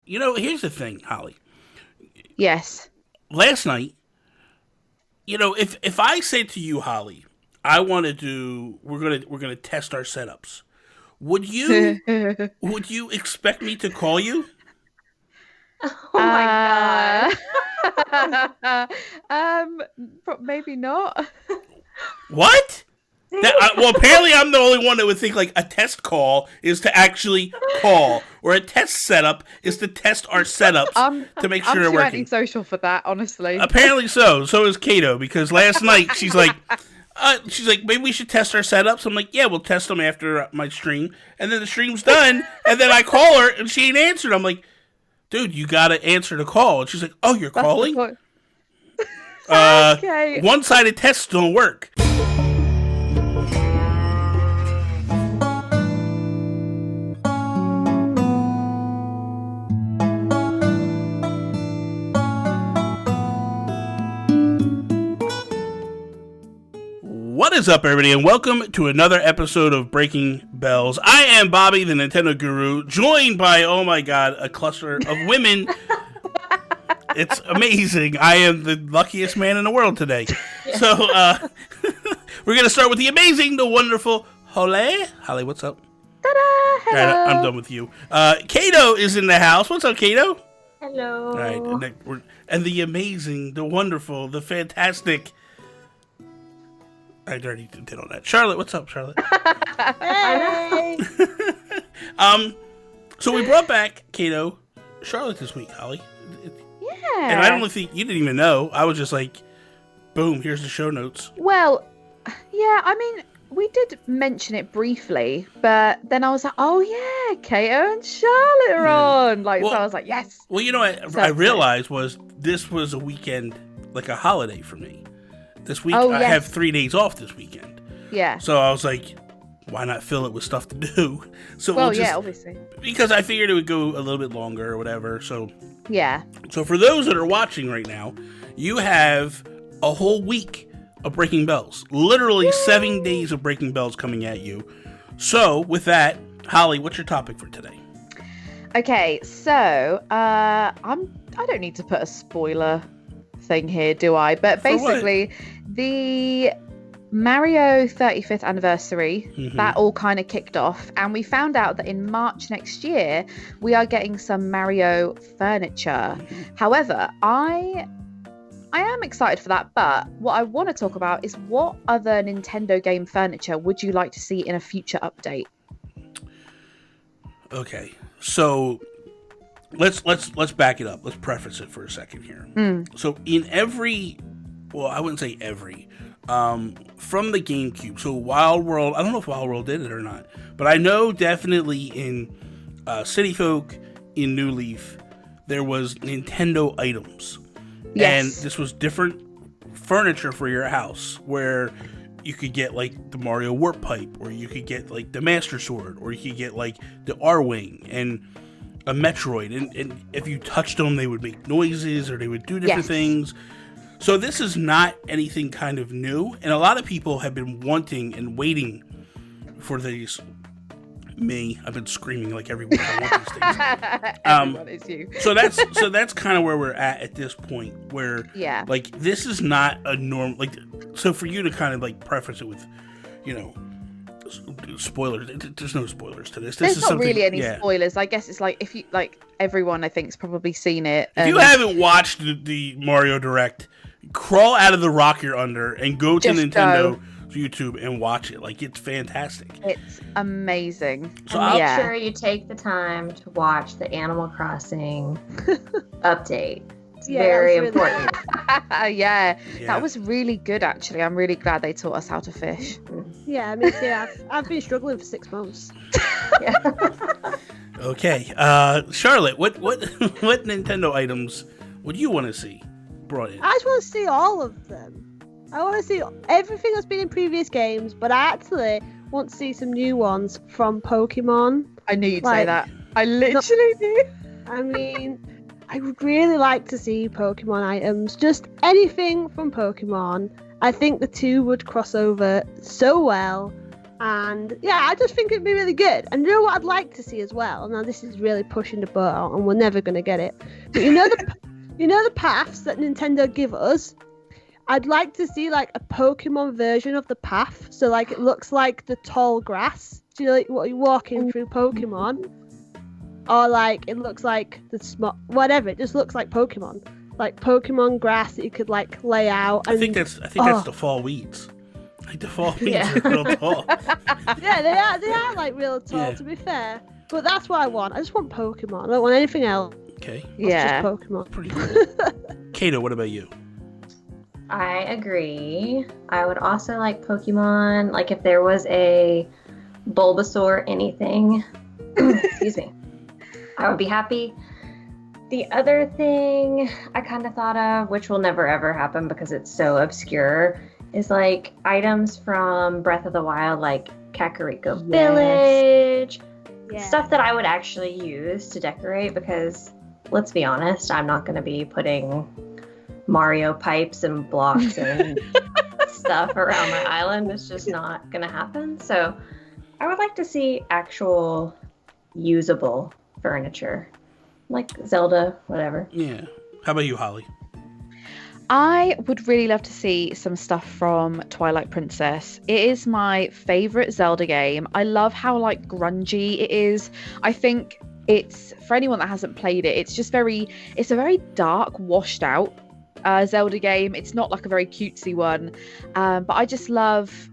Here's the thing, Holly. Yes. Last night, if I said to you, Holly, we're gonna test our setups, would you expect me to call you? Oh my god. Maybe not. What? Well, apparently I'm the only one that would think like a test call is to actually call, or a test setup is to test our setups to make sure they're working. I'm too antisocial for that, honestly. Apparently so. So is Kato, because last night she's like, maybe we should test our setups. I'm like, yeah, we'll test them after my stream, and then the stream's done, and then I call her and she ain't answered. I'm like, dude, you gotta answer the call, and she's like, oh, you're calling? Okay. One-sided tests don't work. What is up, everybody, and welcome to another episode of Breaking Bells. I am Bobby, the Nintendo Guru, joined by, oh my god, a cluster of women. It's amazing. I am the luckiest man in the world today. Yeah. So, we're going to start with the amazing, the wonderful Holly. Holly, what's up? Ta-da! Hello. All right, I'm done with you. Kato is in the house. What's up, Kato? Hello. All right, and the amazing, the wonderful, the fantastic... I already did all that. Charlotte, what's up, Charlotte? Hey. So we brought back Kato, Charlotte this week, Holly. Yeah. And I don't think you didn't even know. I was just like, boom, here's the show notes. Well, yeah, I mean, we did mention it briefly, but then I was like, oh yeah, Kato and Charlotte are on. So I was like, yes. Well, what I realized was this was a weekend, like a holiday for me. This week, I have 3 days off this weekend. Yeah. So I was like, why not fill it with stuff to do? So obviously. Because I figured it would go a little bit longer or whatever. So yeah. So for those that are watching right now, you have a whole week of Breaking Bells. Literally 7 days of Breaking Bells coming at you. So with that, Holly, what's your topic for today? Okay, so I don't need to put a spoiler thing here, do I? But basically, the Mario 35th anniversary, that all kind of kicked off, and we found out that in March next year we are getting some Mario furniture. However, I am excited for that, but what I want to talk about is what other Nintendo game furniture would you like to see in a future update? Okay, so let's back it up. Let's preface it for a second here. So in I wouldn't say every, from the GameCube, so Wild World, I don't know if Wild World did it or not, but I know definitely in City Folk, in New Leaf, there was Nintendo items. Yes. And this was different furniture for your house, where you could get like the Mario Warp Pipe, or you could get like the Master Sword, or you could get like the R-Wing, and a Metroid, and if you touched them, they would make noises, or they would do different things. So this is not anything kind of new, and a lot of people have been wanting and waiting for these. I've been screaming like every week I want these things. Everyone is you. so that's kind of where we're at this point, where like this is not a norm. Like, so for you to kind of like preface it with, spoilers. There's no spoilers to this. There's not really any spoilers. I guess it's like, if you like, everyone I think's probably seen it. If you haven't watched the Mario Direct, crawl out of the rock you're under and go to Nintendo YouTube and watch it. Like, it's fantastic. It's amazing. So make sure you take the time to watch the Animal Crossing update. It's very important. That was really good, actually. I'm really glad they taught us how to fish. Yeah, me too. I've been struggling for 6 months. Okay, Charlotte, what Nintendo items would you want to see brought in? I just want to see all of them. I want to see everything that's been in previous games, but I actually want to see some new ones from Pokemon. I knew you'd say that. I literally knew. I mean, I would really like to see Pokemon items. Just anything from Pokemon. I think the two would cross over so well. And yeah, I just think it'd be really good. And you know what I'd like to see as well? Now this is really pushing the boat out, and we're never gonna get it. But you know the paths that Nintendo give us. I'd like to see like a Pokemon version of the path. So like it looks like the tall grass. Do you know, like what you're walking through Pokemon? Or like it looks like the small whatever. It just looks like Pokemon. Like Pokemon grass that you could like lay out. And, I think that's the fall weeds. Like the fall weeds are real tall. Yeah, they are like real tall, to be fair. But that's what I want. I just want Pokemon. I don't want anything else. Okay. Yeah. Just Pokemon. Pretty cool. Kato, what about you? I agree. I would also like Pokemon. Like if there was a Bulbasaur anything, excuse me, I would be happy. The other thing I kind of thought of, which will never ever happen because it's so obscure, is like items from Breath of the Wild, like Kakariko Village, stuff that I would actually use to decorate because, let's be honest, I'm not going to be putting Mario pipes and blocks and stuff around my island. It's just not going to happen. So I would like to see actual usable furniture, like Zelda, whatever. Yeah. How about you, Holly? I would really love to see some stuff from Twilight Princess. It is my favorite Zelda game. I love how like grungy it is. I think it's, for anyone that hasn't played it, it's a very dark, washed out Zelda game. It's not like a very cutesy one, but I just love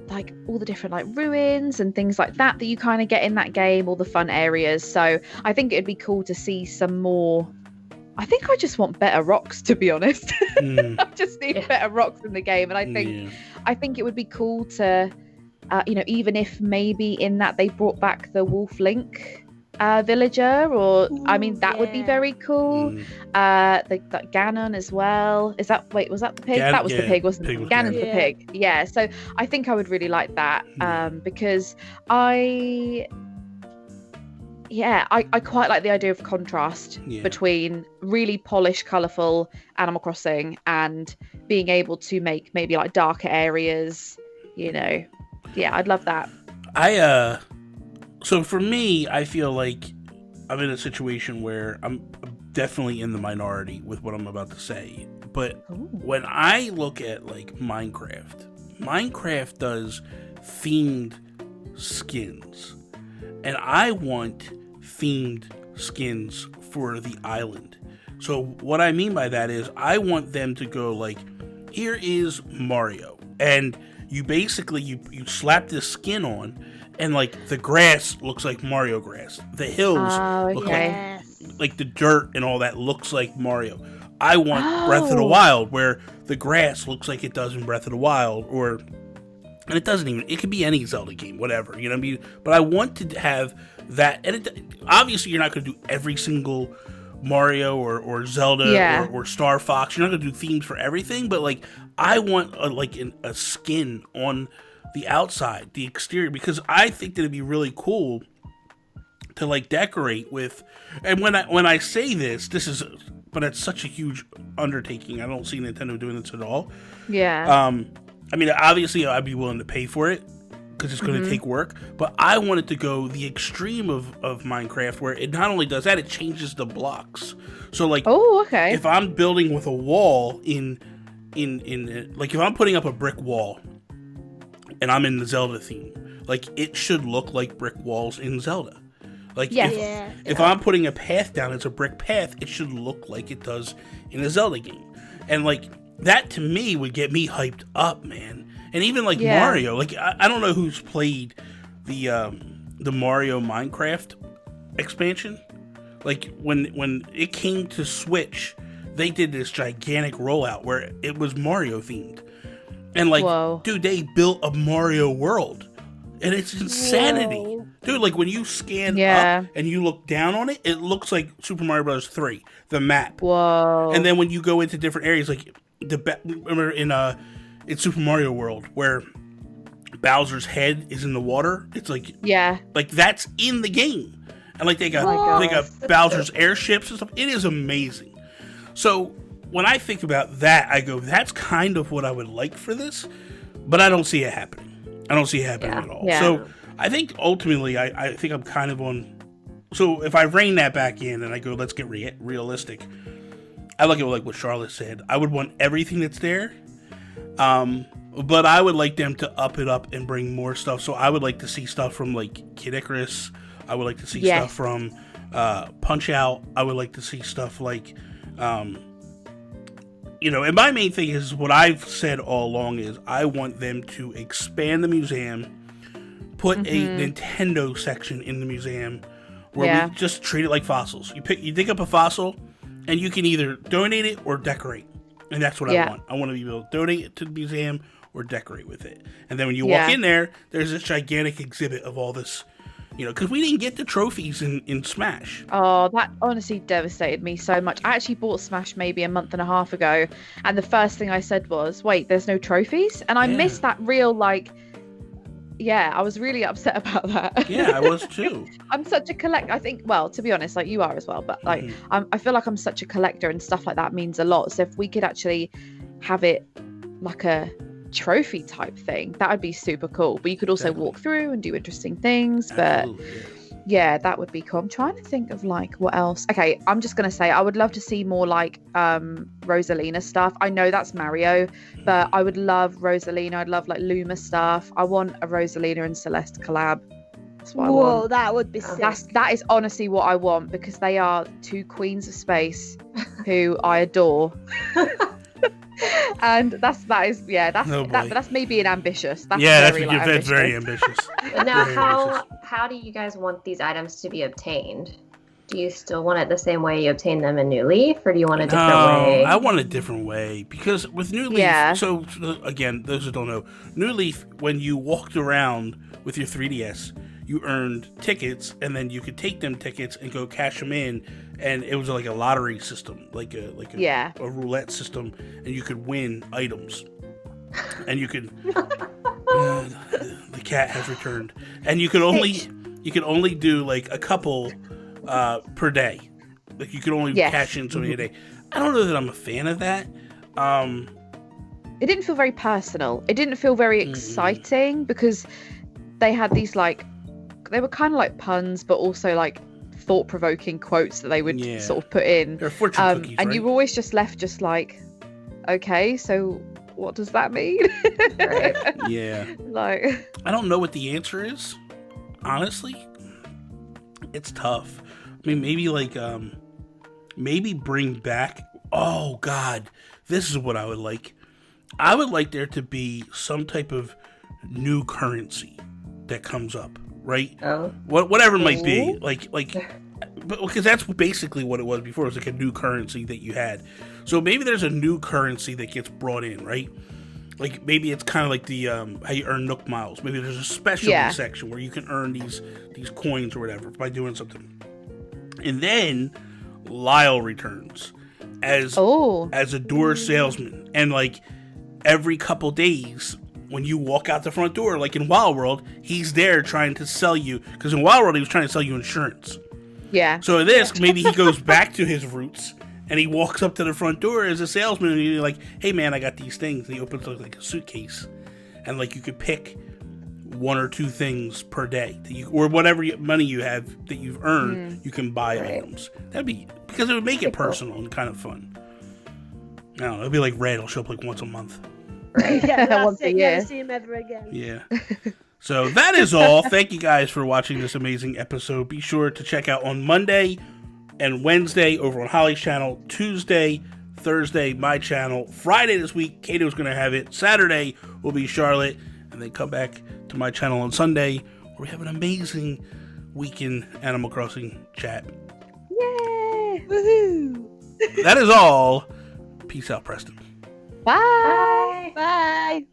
like all the different like ruins and things like that you kind of get in that game, all the fun areas. So I think it'd be cool to see some more. I think I just want better rocks, to be honest. I just need better rocks in the game, and I think it would be cool to, even if maybe in that they brought back the Wolf Link villager, or that would be very cool. The Ganon as well. Was that the pig? That was the pig, wasn't it? Ganon's the pig. Yeah. So I think I would really like that because I quite like the idea of contrast between really polished, colourful Animal Crossing and being able to make maybe like darker areas. I'd love that. So for me, I feel like I'm in a situation where I'm definitely in the minority with what I'm about to say. But when I look at like Minecraft does themed skins. And I want themed skins for the island. So what I mean by that is I want them to go like, here is Mario. And you basically, you slap this skin on, and like the grass looks like Mario grass. The hills look like the dirt and all that looks like Mario. I want Breath of the Wild where the grass looks like it does in Breath of the Wild, and it doesn't even, it could be any Zelda game, whatever, you know what I mean? But I want to have that, and obviously you're not going to do every single Mario or Zelda or Star Fox. You're not going to do themes for everything, but like I want a skin on the outside, the exterior, because I think that it'd be really cool to like decorate with. And when I say this is, but it's such a huge undertaking. I don't see Nintendo doing this at all. Yeah. I mean, obviously I'd be willing to pay for it because it's going to take work, but I want it to go the extreme of Minecraft where it not only does that, it changes the blocks. So like, if I'm building with a wall in like if I'm putting up a brick wall and I'm in the Zelda theme, like it should look like brick walls in Zelda. Like if I'm putting a path down as a brick path, it should look like it does in a Zelda game. And like that to me would get me hyped up, man. And even like Mario, like I don't know who's played the Mario Minecraft expansion. Like when it came to Switch, they did this gigantic rollout where it was Mario themed. And like, dude, they built a Mario world. And it's insanity. Whoa. Dude, like when you scan up and you look down on it, it looks like Super Mario Bros. 3, the map. Whoa. And then when you go into different areas, like remember in Super Mario World where Bowser's head is in the water, it's like like that's in the game. And like they got Bowser's airships and stuff. It is amazing. So when I think about that, I go, that's kind of what I would like for this, but I don't see it happening. I don't see it happening at all. Yeah. So I think ultimately, I think I'm kind of on. So if I rein that back in and I go, let's get realistic. I look at like what Charlotte said. I would want everything that's there, but I would like them to up it up and bring more stuff. So I would like to see stuff from like Kid Icarus. I would like to see stuff from Punch Out. I would like to see stuff like, you know. And my main thing is what I've said all along is I want them to expand the museum, put a Nintendo section in the museum where we just treat it like fossils. You dig up a fossil, and you can either donate it or decorate. And that's what I want. I want to be able to donate it to the museum or decorate with it. And then when you walk in there, there's this gigantic exhibit of all this, you know, because we didn't get the trophies in Smash. Oh, that honestly devastated me so much. I actually bought Smash maybe a month and a half ago, and the first thing I said was, wait, there's no trophies? And I missed that real, like, I was really upset about that. Yeah, I was too. I'm such a collector. I think, well, to be honest, like you are as well, but like I feel like I'm such a collector, and stuff like that means a lot. So if we could actually have it like a trophy type thing, that would be super cool. But you could also walk through and do interesting things. But that would be cool. I'm trying to think of like what else. Okay, I'm just gonna say I would love to see more like Rosalina stuff. I know that's Mario, but I would love Rosalina. I'd love like Luma stuff. I want a Rosalina and Celeste collab. That's what I want. That would be sick. That is honestly what I want, because they are two queens of space who I adore. And that's me being ambitious. That's very ambitious. But now, how do you guys want these items to be obtained? Do you still want it the same way you obtain them in New Leaf, or do you want a different way? I want a different way, because with New Leaf, so again, those who don't know, New Leaf, when you walked around with your 3DS, you earned tickets, and then you could take them tickets and go cash them in, and it was like a lottery system, like a roulette system, and you could win items, and you could. The cat has returned, and you could only do like a couple per day, like you could only cash in so many a day. I don't know that I'm a fan of that. It didn't feel very personal. It didn't feel very exciting, because they had these like. They were kind of like puns, but also like thought-provoking quotes that they would sort of put in. They're fortune cookies, and right? you were always just left just like, okay, so what does that mean? Right. Yeah. Like, I don't know what the answer is. Honestly, it's tough. I mean, maybe like maybe bring back. Oh God, this is what I would like. I would like there to be some type of new currency that comes up. Right? Oh. Whatever it might be. Like, but because that's basically what it was before. It was like a new currency that you had. So maybe there's a new currency that gets brought in, right? Like maybe it's kind of like the how you earn Nook Miles. Maybe there's a specialty section where you can earn these coins or whatever by doing something. And then Lyle returns as a door salesman, and like every couple days. When you walk out the front door, like in Wild World, he's there trying to sell you. Because in Wild World, he was trying to sell you insurance. Yeah. So in this, maybe he goes back to his roots, and he walks up to the front door as a salesman, and you're like, hey man, I got these things. And he opens like a suitcase. And like you could pick one or two things per day. Or whatever money you have that you've earned, you can buy items. That'd be, because it would make it personal and kind of fun. I don't know, it'd be like Red, it'll show up like once a month. Right. Yeah, that's Once a it. year. Never see him ever again. Yeah. So that is all. Thank you guys for watching this amazing episode. Be sure to check out on Monday and Wednesday over on Holly's channel. Tuesday, Thursday, my channel. Friday this week, Kato's going to have it. Saturday will be Charlotte. And then come back to my channel on Sunday, where we have an amazing weekend Animal Crossing chat. yay! Woohoo! That is all. Peace out, Preston. Bye. Bye.